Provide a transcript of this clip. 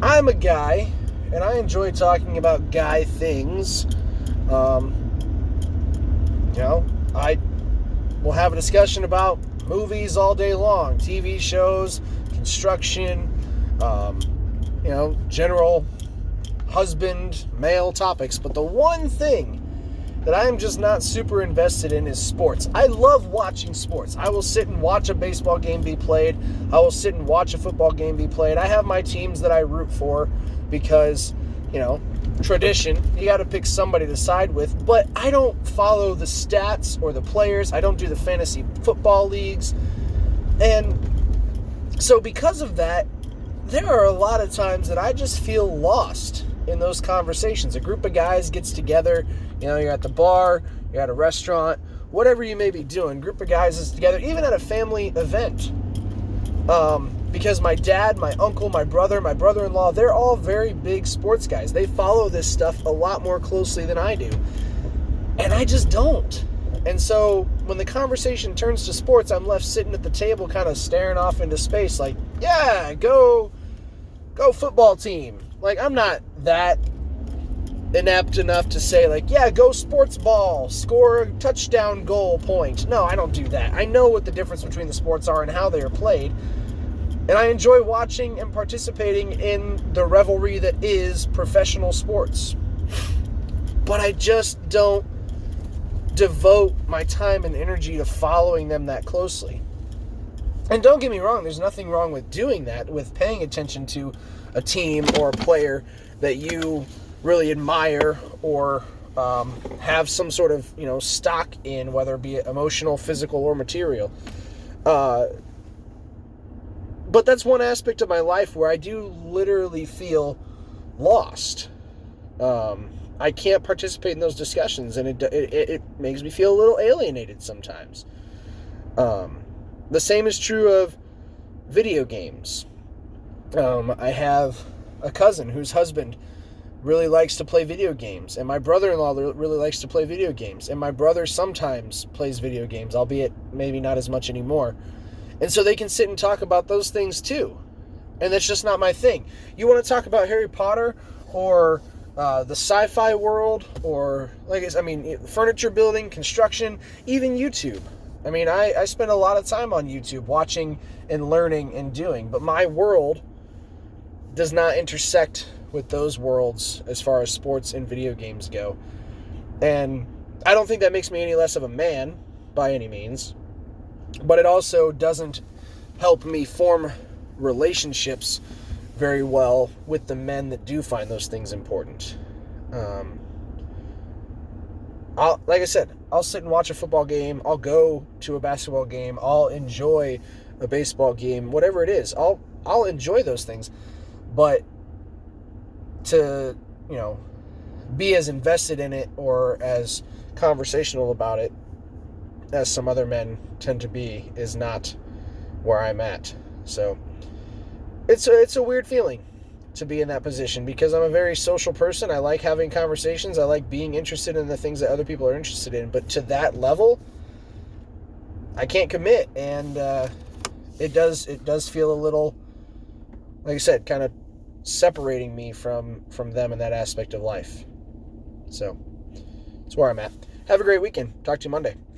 I'm a guy, and I enjoy talking about guy things. Um, I will have a discussion about movies all day long, TV shows, construction, um, general husband, male topics. But the one thing that I'm just not super invested in is sports. I love watching sports. I will sit and watch a baseball game be played. I will sit and watch a football game be played. I have my teams that I root for because, tradition. You got to pick somebody to side with. But I don't follow the stats or the players. I don't do the fantasy football leagues. And so because of that, there are a lot of times that I just feel lost in those conversations. A group of guys gets together, you're at the bar, you're at a restaurant, whatever you may be doing, group of guys is together, even at a family event. Because my dad, my uncle, my brother-in-law, they're all very big sports guys. They follow this stuff a lot more closely than I do. And I just don't. And so when the conversation turns to sports, I'm left sitting at the table kind of staring off into space like, yeah, go football team. Like, I'm not that inept enough to say, like, yeah, go sports ball, score a touchdown goal point. No, I don't do that. I know what the difference between the sports are and how they are played. And I enjoy watching and participating in the revelry that is professional sports. But I just don't devote my time and energy to following them that closely. And don't get me wrong, there's nothing wrong with doing that, with paying attention to a team or a player that you really admire or have some sort of, stock in, whether it be emotional, physical, or material. But that's one aspect of my life where I do literally feel lost. I can't participate in those discussions, and it makes me feel a little alienated sometimes. The same is true of video games. I have a cousin whose husband really likes to play video games, and my brother-in-law really likes to play video games, and my brother sometimes plays video games, albeit maybe not as much anymore. And so they can sit and talk about those things too. And that's just not my thing. You want to talk about Harry Potter or the sci-fi world or, furniture building, construction, even YouTube. I spend a lot of time on YouTube watching and learning and doing. But my world does not intersect with those worlds as far as sports and video games go. And I don't think that makes me any less of a man by any means. But it also doesn't help me form relationships very well with the men that do find those things important. Like I said, I'll sit and watch a football game. I'll go to a basketball game. I'll enjoy a baseball game. Whatever it is, I'll enjoy those things. But to, be as invested in it or as conversational about it as some other men tend to be is not where I'm at. So it's a weird feeling to be in that position because I'm a very social person. I like having conversations. I like being interested in the things that other people are interested in. But to that level, I can't commit. And it does feel a little, like I said, kind of separating me from them in that aspect of life. So that's where I'm at. Have a great weekend. Talk to you Monday.